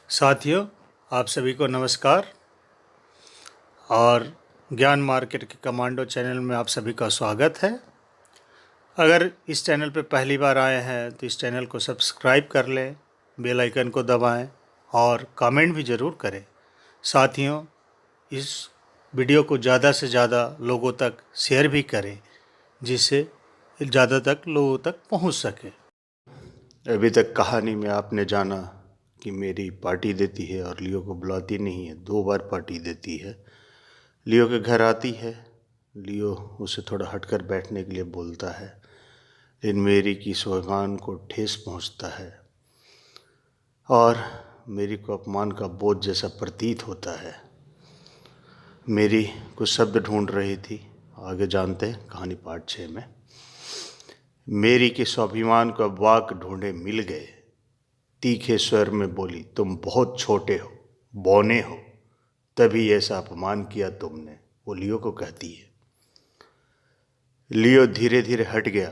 साथियों, आप सभी को नमस्कार और ज्ञान मार्केट के कमांडो चैनल में आप सभी का स्वागत है। अगर इस चैनल पर पहली बार आए हैं तो इस चैनल को सब्सक्राइब कर लें, बेल आइकन को दबाएं और कमेंट भी ज़रूर करें। साथियों, इस वीडियो को ज़्यादा से ज़्यादा लोगों तक शेयर भी करें जिससे ज़्यादा तक लोगों तक पहुंच सके। अभी तक कहानी में आपने जाना कि मेरी पार्टी देती है और लियो को बुलाती नहीं है। 2 बार पार्टी देती है, लियो के घर आती है, लियो उसे थोड़ा हटकर बैठने के लिए बोलता है, लेकिन मेरी की स्वाभिमान को ठेस पहुंचता है और मेरी को अपमान का बोझ जैसा प्रतीत होता है। मेरी कुछ शब्द ढूंढ रही थी, आगे जानते हैं कहानी पार्ट 6 में। मेरी के स्वाभिमान को अब वाक ढूंढे मिल गए। तीखे स्वर में बोली, तुम बहुत छोटे हो, बौने हो, तभी ऐसा अपमान किया तुमने। वो लियो को कहती है। लियो धीरे धीरे हट गया,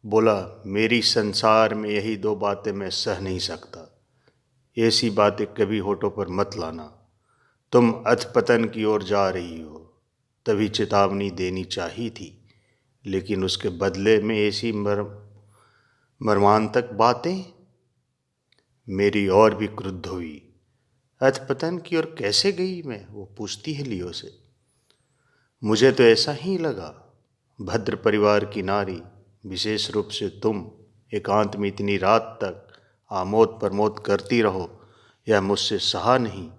बोला, मेरी संसार में यही 2 बातें मैं सह नहीं सकता। ऐसी बातें कभी होठों पर मत लाना। तुम अधपतन की ओर जा रही हो, तभी चेतावनी देनी चाहिए थी, लेकिन उसके बदले में ऐसी मर्मांतक बातें। मेरी और भी क्रुद्ध हुई। अधपतन की ओर कैसे गई मैं, वो पूछती है लियो से। मुझे तो ऐसा ही लगा। भद्र परिवार की नारी, विशेष रूप से तुम, एकांत में इतनी रात तक आमोद प्रमोद करती रहो, यह मुझसे सहा नहीं।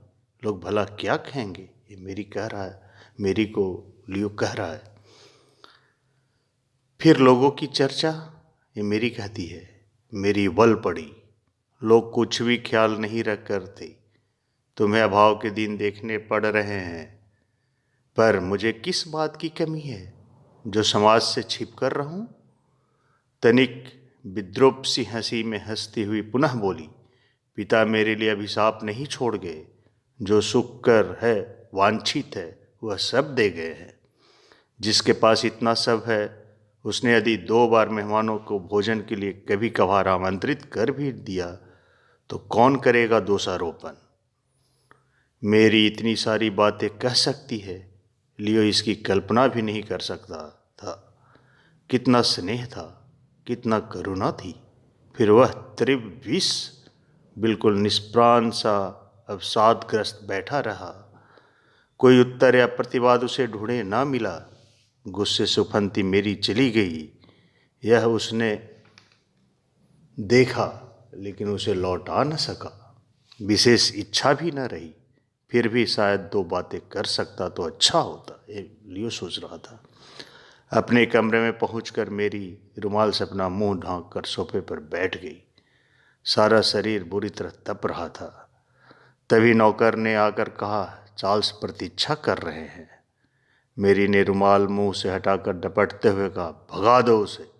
लोग भला क्या कहेंगे, ये मेरी कह रहा है, मेरी को लियो कह रहा है। फिर लोगों की चर्चा, ये मेरी कहती है। मेरी बल पड़ी, लोग कुछ भी ख्याल नहीं रख करते। तुम्हें अभाव के दिन देखने पड़ रहे हैं, पर मुझे किस बात की कमी है जो समाज से छिप कर रहूं? तनिक विद्रूप सी हंसी में हंसती हुई पुनः बोली, पिता मेरे लिए अभिशाप नहीं छोड़ गए। जो सुख कर है, वांछित है, वह सब दे गए हैं। जिसके पास इतना सब है, उसने यदि 2 बार मेहमानों को भोजन के लिए कभी कभार आमंत्रित कर भी दिया तो कौन करेगा दोषारोपण? मेरी इतनी सारी बातें कह सकती है, लियो इसकी कल्पना भी नहीं कर सकता था। कितना स्नेह था, कितना करुणा थी। फिर वह तीव्र विष, बिल्कुल निष्प्राण सा अवसादग्रस्त बैठा रहा। कोई उत्तर या प्रतिवाद उसे ढूंढे ना मिला। गुस्से से उफनती मेरी चली गई। यह उसने देखा, लेकिन उसे लौटा न सका। विशेष इच्छा भी न रही। फिर भी शायद 2 बातें कर सकता तो अच्छा होता, ये लियो सोच रहा था। अपने कमरे में पहुंचकर मेरी रुमाल से अपना मुंह ढांक कर सोफे पर बैठ गई। सारा शरीर बुरी तरह तप रहा था। तभी नौकर ने आकर कहा, चार्ल्स प्रतीक्षा कर रहे हैं। मेरी ने रुमाल मुंह से हटाकर डपटते हुए कहा, भगा दो उसे।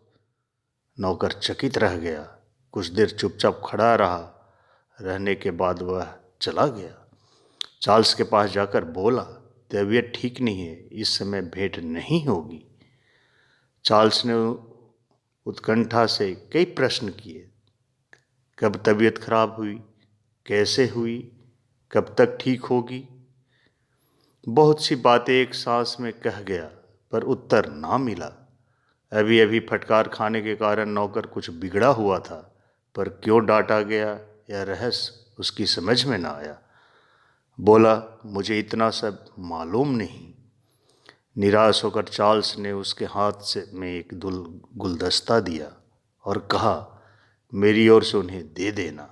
नौकर चकित रह गया। कुछ देर चुपचाप खड़ा रहने के बाद वह चला गया। चार्ल्स के पास जाकर बोला, तबीयत ठीक नहीं है, इस समय भेंट नहीं होगी। चार्ल्स ने उत्कंठा से कई प्रश्न किए। कब तबीयत खराब हुई, कैसे हुई, कब तक ठीक होगी? बहुत सी बातें एक सांस में कह गया, पर उत्तर ना मिला। अभी अभी फटकार खाने के कारण नौकर कुछ बिगड़ा हुआ था, पर क्यों डांटा गया यह रहस्य उसकी समझ में ना आया। बोला, मुझे इतना सब मालूम नहीं। निराश होकर चार्ल्स ने उसके हाथ से में एक गुलदस्ता दिया और कहा, मेरी ओर से उन्हें दे देना।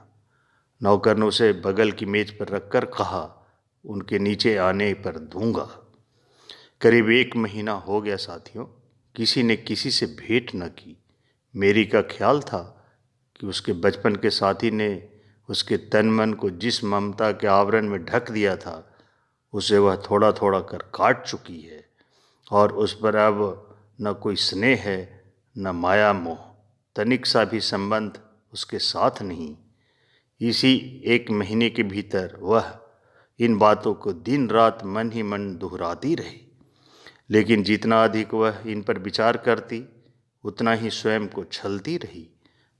नौकर ने उसे बगल की मेज पर रखकर कहा, उनके नीचे आने पर दूंगा। करीब 1 महीना हो गया साथियों, किसी ने किसी से भेंट न की। मेरी का ख्याल था कि उसके बचपन के साथी ने उसके तन मन को जिस ममता के आवरण में ढक दिया था, उसे वह थोड़ा थोड़ा कर काट चुकी है और उस पर अब न कोई स्नेह है, न माया मोह, तनिक सा भी संबंध उसके साथ नहीं। इसी 1 महीने के भीतर वह इन बातों को दिन रात मन ही मन दोहराती रही। लेकिन जितना अधिक वह इन पर विचार करती, उतना ही स्वयं को छलती रही।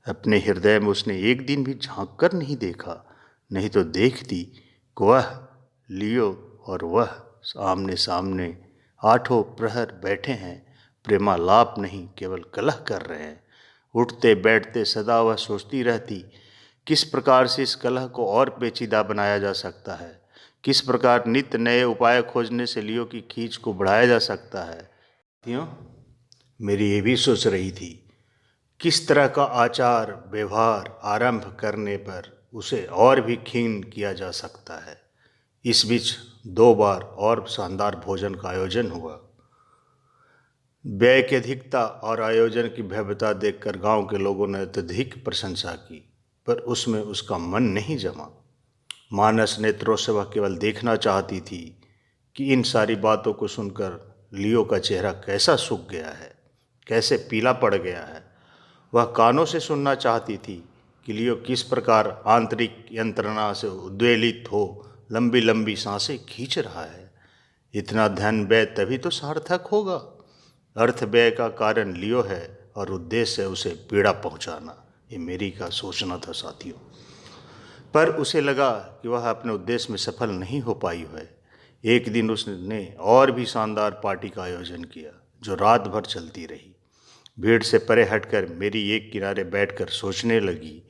अपने हृदय में उसने एक दिन भी झांक कर नहीं देखा। नहीं तो देखती कि वह लियो और वह आमने सामने आठों प्रहर बैठे हैं, प्रेमालाप नहीं केवल कलह कर रहे हैं। उठते बैठते सदा वह सोचती रहती, किस प्रकार से इस कलह को और पेचीदा बनाया जा सकता है, किस प्रकार नित्य नए उपाय खोजने से लियो की खींच को बढ़ाया जा सकता है। क्यों मेरी ये भी सोच रही थी, किस तरह का आचार व्यवहार आरंभ करने पर उसे और भी क्षीण किया जा सकता है। इस बीच 2 बार और शानदार भोजन का आयोजन हुआ। व्यय की अधिकता और आयोजन की भव्यता देखकर गांव के लोगों ने अत्यधिक प्रशंसा की, पर उसमें उसका मन नहीं जमा। मानस नेत्रों से वह केवल देखना चाहती थी कि इन सारी बातों को सुनकर लियो का चेहरा कैसा सूख गया है, कैसे पीला पड़ गया है। वह कानों से सुनना चाहती थी कि लियो किस प्रकार आंतरिक यंत्रणा से उद्वेलित हो लंबी लंबी सांसें खींच रहा है। इतना धन व्यय तभी तो सार्थक होगा। अर्थ व्यय का कारण लियो है और उद्देश्य है उसे पीड़ा पहुंचाना। ये मेरी का सोचना था साथियों। पर उसे लगा कि वह अपने उद्देश्य में सफल नहीं हो पाई है। एक दिन उसने और भी शानदार पार्टी का आयोजन किया जो रात भर चलती रही। भीड़ से परे हटकर मेरी एक किनारे बैठकर सोचने लगी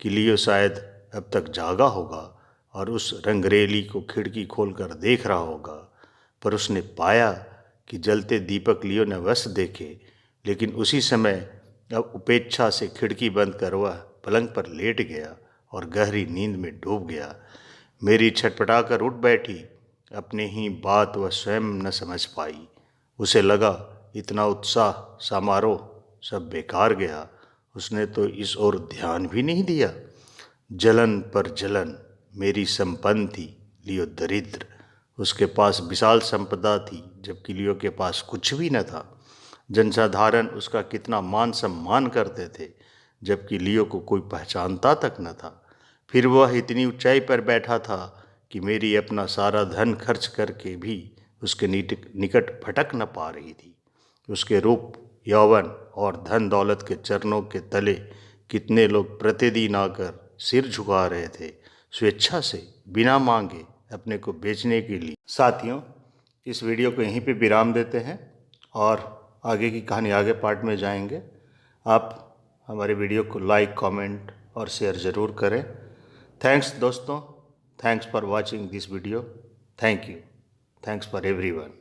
कि लियो शायद अब तक जागा होगा और उस रंगरेली को खिड़की खोलकर देख रहा होगा। पर उसने पाया कि जलते दीपक लियो ने अवश्य देखे, लेकिन उसी समय अब उपेक्षा से खिड़की बंद कर वह पलंग पर लेट गया और गहरी नींद में डूब गया। मेरी छटपटाकर उठ बैठी। अपने ही बात वह स्वयं न समझ पाई। उसे लगा इतना उत्साह समारोह सब बेकार गया। उसने तो इस ओर ध्यान भी नहीं दिया। जलन पर जलन। मेरी संपन्न थी, लियो दरिद्र। उसके पास विशाल संपदा थी जबकि लियो के पास कुछ भी न था। जनसाधारण उसका कितना मान सम्मान करते थे जबकि लियो को कोई पहचानता तक न था। फिर वह इतनी ऊंचाई पर बैठा था कि मेरी अपना सारा धन खर्च करके भी उसके निकट फटक न पा रही थी। उसके रूप यौवन और धन दौलत के चरणों के तले कितने लोग प्रतिदिन आकर सिर झुका रहे थे, स्वेच्छा से बिना मांगे अपने को बेचने के लिए। साथियों, इस वीडियो को यहीं पे विराम देते हैं और आगे की कहानी आगे पार्ट में जाएंगे। आप हमारे वीडियो को लाइक, कमेंट और शेयर ज़रूर करें। थैंक्स दोस्तों, thanks for watching this video. Thank you, thanks for everyone.